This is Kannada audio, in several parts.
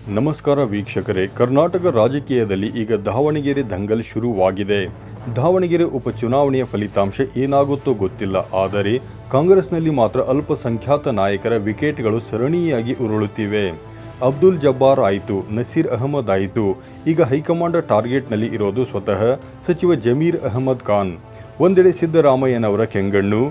ನಮಸ್ಕಾರ ವೀಕ್ಷಕರೇ. ಕರ್ನಾಟಕ ರಾಜಕೀಯದಲ್ಲಿ ಈಗ ದಾವಣಗೆರೆ ದಂಗಲ್ ಶುರುವಾಗಿದೆ. ದಾವಣಗೆರೆ ಉಪಚುನಾವಣೆಯ ಫಲಿತಾಂಶ ಏನಾಗುತ್ತೋ ಗೊತ್ತಿಲ್ಲ. ಆದರೆ ಕಾಂಗ್ರೆಸ್ನಲ್ಲಿ ಮಾತ್ರ ಅಲ್ಪಸಂಖ್ಯಾತ ನಾಯಕರ ವಿಕೆಟ್ಗಳು ಸರಣಿಯಾಗಿ ಉರುಳುತ್ತಿವೆ. ಅಬ್ದುಲ್ ಜಬ್ಬಾರ್ ಆಯಿತು, ನಸೀರ್ ಅಹಮದ್ ಆಯಿತು. ಈಗ ಹೈಕಮಾಂಡ್ ಟಾರ್ಗೆಟ್ನಲ್ಲಿ ಇರೋದು ಸ್ವತಃ ಸಚಿವ ಜಮೀರ್ ಅಹಮದ್ ಖಾನ್. ಒಂದೆಡೆ ಸಿದ್ದರಾಮಯ್ಯನವರ ಕೆಂಗಣ್ಣು,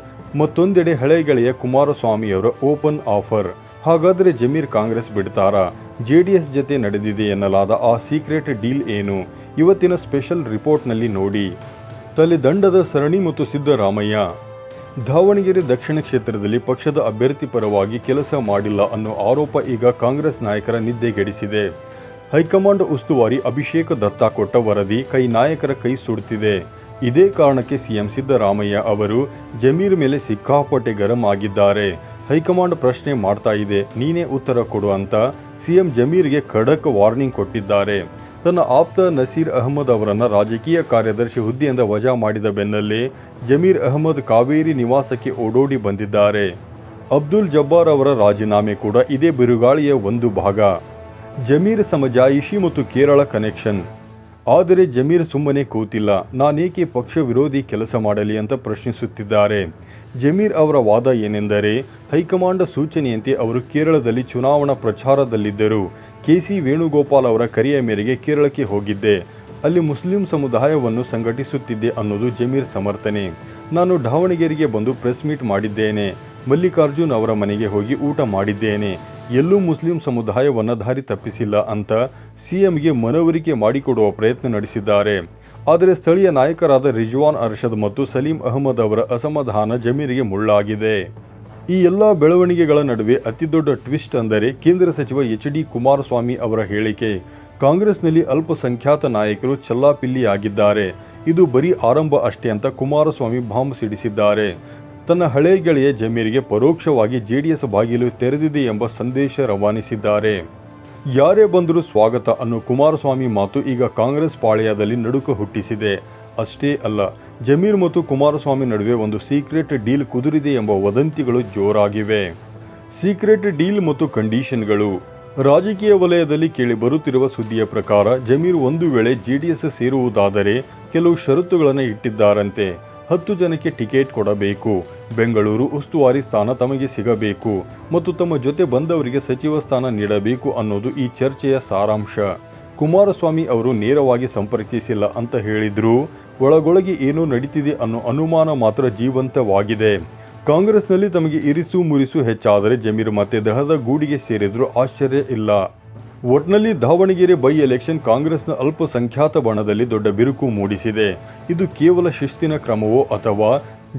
ಮತ್ತೊಂದೆಡೆ ಹಳೆ ಗೆಳೆಯ ಕುಮಾರಸ್ವಾಮಿಯವರ ಓಪನ್ ಆಫರ್. ಹಾಗಾದರೆ ಜಮೀರ್ ಕಾಂಗ್ರೆಸ್ ಬಿಡ್ತಾರಾ? ಜೆಡಿಎಸ್ ಜತೆ ನಡೆದಿದೆ ಎನ್ನಲಾದ ಆ ಸೀಕ್ರೆಟ್ ಡೀಲ್ ಏನು? ಇವತ್ತಿನ ಸ್ಪೆಷಲ್ ರಿಪೋರ್ಟ್ನಲ್ಲಿ ನೋಡಿ. ತಲೆದಂಡದ ಸರಣಿ ಮತ್ತು ಸಿದ್ದರಾಮಯ್ಯ. ದಾವಣಗೆರೆ ದಕ್ಷಿಣ ಕ್ಷೇತ್ರದಲ್ಲಿ ಪಕ್ಷದ ಅಭ್ಯರ್ಥಿ ಪರವಾಗಿ ಕೆಲಸ ಮಾಡಿಲ್ಲ ಅನ್ನೋ ಆರೋಪ ಈಗ ಕಾಂಗ್ರೆಸ್ ನಾಯಕರ ನಿದ್ದೆಗೆಡಿಸಿದೆ. ಹೈಕಮಾಂಡ್ ಉಸ್ತುವಾರಿ ಅಭಿಷೇಕ್ ದತ್ತಾ ಕೊಟ್ಟ ವರದಿ ಕೈ ನಾಯಕರ ಕೈ ಸುಡುತ್ತಿದೆ. ಇದೇ ಕಾರಣಕ್ಕೆ ಸಿಎಂ ಸಿದ್ದರಾಮಯ್ಯ ಅವರು ಜಮೀರ್ ಮೇಲೆ ಸಿಕ್ಕಾಪಟ್ಟೆ ಗರಂ ಆಗಿದ್ದಾರೆ. ಹೈಕಮಾಂಡ್ ಪ್ರಶ್ನೆ ಮಾಡ್ತಾ ಇದೆ, ನೀನೇ ಉತ್ತರ ಕೊಡು ಅಂತ ಸಿಎಂ ಜಮೀರ್ಗೆ ಖಡಕ್ ವಾರ್ನಿಂಗ್ ಕೊಟ್ಟಿದ್ದಾರೆ. ತನ್ನ ಆಪ್ತ ನಸೀರ್ ಅಹಮದ್ ಅವರನ್ನು ರಾಜಕೀಯ ಕಾರ್ಯದರ್ಶಿ ಹುದ್ದೆಯಿಂದ ವಜಾ ಮಾಡಿದ ಬೆನ್ನಲ್ಲೇ ಜಮೀರ್ ಅಹಮದ್ ಕಾವೇರಿ ನಿವಾಸಕ್ಕೆ ಓಡೋಡಿ ಬಂದಿದ್ದಾರೆ. ಅಬ್ದುಲ್ ಜಬ್ಬಾರ್ ಅವರ ರಾಜೀನಾಮೆ ಕೂಡ ಇದೇ ಬಿರುಗಾಳಿಯ ಒಂದು ಭಾಗ. ಜಮೀರ್ ಸಮಜಾಯಿಷಿ ಮತ್ತು ಕೇರಳ ಕನೆಕ್ಷನ್. ಆದರೆ ಜಮೀರ್ ಸುಮ್ಮನೆ ಕೂತಿಲ್ಲ. ನಾನೇಕೆ ಪಕ್ಷ ವಿರೋಧಿ ಕೆಲಸ ಮಾಡಲಿ ಅಂತ ಪ್ರಶ್ನಿಸುತ್ತಿದ್ದಾರೆ. ಜಮೀರ್ ಅವರ ವಾದ ಏನೆಂದರೆ, ಹೈಕಮಾಂಡ್ ಸೂಚನೆಯಂತೆ ಅವರು ಕೇರಳದಲ್ಲಿ ಚುನಾವಣಾ ಪ್ರಚಾರದಲ್ಲಿದ್ದರು. ಕೆಸಿ ವೇಣುಗೋಪಾಲ್ ಅವರ ಕರೆಯ ಮೇರೆಗೆ ಕೇರಳಕ್ಕೆ ಹೋಗಿದ್ದೆ. ಅಲ್ಲಿ ಮುಸ್ಲಿಂ ಸಮುದಾಯವನ್ನು ಸಂಘಟಿಸುತ್ತಿದ್ದೆ ಅನ್ನೋದು ಜಮೀರ್ ಸಮರ್ಥನೆ. ನಾನು ದಾವಣಗೆರೆಗೆ ಬಂದು ಪ್ರೆಸ್ ಮೀಟ್ ಮಾಡಿದ್ದೇನೆ. ಮಲ್ಲಿಕಾರ್ಜುನ್ ಅವರ ಮನೆಗೆ ಹೋಗಿ ಊಟ ಮಾಡಿದ್ದೇನೆ. ಎಲ್ಲೂ ಮುಸ್ಲಿಂ ಸಮುದಾಯವನ್ನು ದಾರಿ ತಪ್ಪಿಸಿಲ್ಲ ಅಂತ ಸಿಎಂಗೆ ಮನವರಿಕೆ ಮಾಡಿಕೊಡುವ ಪ್ರಯತ್ನ ನಡೆಸಿದ್ದಾರೆ. ಆದರೆ ಸ್ಥಳೀಯ ನಾಯಕರಾದ ರಿಜ್ವಾನ್ ಅರ್ಷದ್ ಮತ್ತು ಸಲೀಂ ಅಹಮದ್ ಅವರ ಅಸಮಾಧಾನ ಜಮೀರಿಗೆ ಮುಳ್ಳಾಗಿದೆ. ಈ ಎಲ್ಲ ಬೆಳವಣಿಗೆಗಳ ನಡುವೆ ಅತಿದೊಡ್ಡ ಟ್ವಿಸ್ಟ್ ಅಂದರೆ ಕೇಂದ್ರ ಸಚಿವ ಎಚ್.ಡಿ. ಕುಮಾರಸ್ವಾಮಿ ಅವರ ಹೇಳಿಕೆ. ಕಾಂಗ್ರೆಸ್ನಲ್ಲಿ ಅಲ್ಪಸಂಖ್ಯಾತ ನಾಯಕರು ಚೆಲ್ಲಾಪಿಲ್ಲಿಯಾಗಿದ್ದಾರೆ. ಇದು ಬರೀ ಆರಂಭ ಅಷ್ಟೇ ಅಂತ ಕುಮಾರಸ್ವಾಮಿ ಬಾಂಬ್ ಸಿಡಿಸಿದ್ದಾರೆ. ತನ್ನ ಹಳೆ ಗೆಳೆಯ ಜಮೀರ್ಗೆ ಪರೋಕ್ಷವಾಗಿ ಜೆಡಿಎಸ್ ಬಾಗಿಲು ತೆರೆದಿದೆ ಎಂಬ ಸಂದೇಶ ರವಾನಿಸಿದ್ದಾರೆ. ಯಾರೇ ಬಂದರೂ ಸ್ವಾಗತ ಅನ್ನೋ ಕುಮಾರಸ್ವಾಮಿ ಮಾತು ಈಗ ಕಾಂಗ್ರೆಸ್ ಪಾಳೆಯದಲ್ಲಿ ನಡುಕ ಹುಟ್ಟಿಸಿದೆ. ಅಷ್ಟೇ ಅಲ್ಲ, ಜಮೀರ್ ಮತ್ತು ಕುಮಾರಸ್ವಾಮಿ ನಡುವೆ ಒಂದು ಸೀಕ್ರೆಟ್ ಡೀಲ್ ಕುದುರಿದೆ ಎಂಬ ವದಂತಿಗಳು ಜೋರಾಗಿವೆ. ಸೀಕ್ರೆಟ್ ಡೀಲ್ ಮತ್ತು ಕಂಡೀಷನ್ಗಳು. ರಾಜಕೀಯ ವಲಯದಲ್ಲಿ ಕೇಳಿ ಬರುತ್ತಿರುವ ಸುದ್ದಿಯ ಪ್ರಕಾರ ಜಮೀರ್ ಒಂದು ವೇಳೆ ಜೆಡಿಎಸ್ ಸೇರುವುದಾದರೆ ಕೆಲವು ಷರತ್ತುಗಳನ್ನು ಇಟ್ಟಿದ್ದಾರಂತೆ. 10 ಜನಕ್ಕೆ ಟಿಕೆಟ್ ಕೊಡಬೇಕು, ಬೆಂಗಳೂರು ಉಸ್ತುವಾರಿ ಸ್ಥಾನ ತಮಗೆ ಸಿಗಬೇಕು ಮತ್ತು ತಮ್ಮ ಜೊತೆ ಬಂದವರಿಗೆ ಸಚಿವ ಸ್ಥಾನ ನೀಡಬೇಕು ಅನ್ನೋದು ಈ ಚರ್ಚೆಯ ಸಾರಾಂಶ. ಕುಮಾರಸ್ವಾಮಿ ಅವರು ನೇರವಾಗಿ ಸಂಪರ್ಕಿಸಿಲ್ಲ ಅಂತ ಹೇಳಿದ್ರು, ಒಳಗೊಳಗೆ ಏನೋ ನಡೀತಿದೆ ಅನ್ನೋ ಅನುಮಾನ ಮಾತ್ರ ಜೀವಂತವಾಗಿದೆ. ಕಾಂಗ್ರೆಸ್ನಲ್ಲಿ ತಮಗೆ ಇರಿಸು ಮುರಿಸು ಹೆಚ್ಚಾದರೆ ಜಮೀರ್ ಮತ್ತೆ ದಳದ ಗೂಡಿಗೆ ಸೇರಿದ್ರು ಆಶ್ಚರ್ಯ ಇಲ್ಲ. ಒಟ್ನಲ್ಲಿ ದಾವಣಗೆರೆ ಬೈ ಎಲೆಕ್ಷನ್ ಕಾಂಗ್ರೆಸ್ನ ಅಲ್ಪಸಂಖ್ಯಾತ ಬಣದಲ್ಲಿ ದೊಡ್ಡ ಬಿರುಕು ಮೂಡಿಸಿದೆ. ಇದು ಕೇವಲ ಶಿಸ್ತಿನ ಕ್ರಮವೋ ಅಥವಾ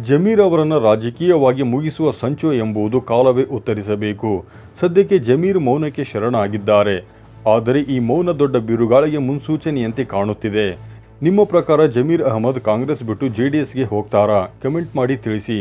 ಜಮೀರ್ ಅವರನ್ನು ರಾಜಕೀಯವಾಗಿ ಮುಗಿಸುವ ಸಂಚು ಎಂಬುದು ಕಾಲವೇ ಉತ್ತರಿಸಬೇಕು. ಸದ್ಯಕ್ಕೆ ಜಮೀರ್ ಮೌನಕ್ಕೆ ಶರಣಾಗಿದ್ದಾರೆ. ಆದರೆ ಈ ಮೌನ ದೊಡ್ಡ ಬಿರುಗಾಳಿಗೆ ಮುನ್ಸೂಚನೆಯಂತೆ ಕಾಣುತ್ತಿದೆ. ನಿಮ್ಮ ಪ್ರಕಾರ ಜಮೀರ್ ಅಹಮದ್ ಕಾಂಗ್ರೆಸ್ ಬಿಟ್ಟು ಜೆಡಿಎಸ್ಗೆ ಹೋಗ್ತಾರಾ? ಕಮೆಂಟ್ ಮಾಡಿ ತಿಳಿಸಿ.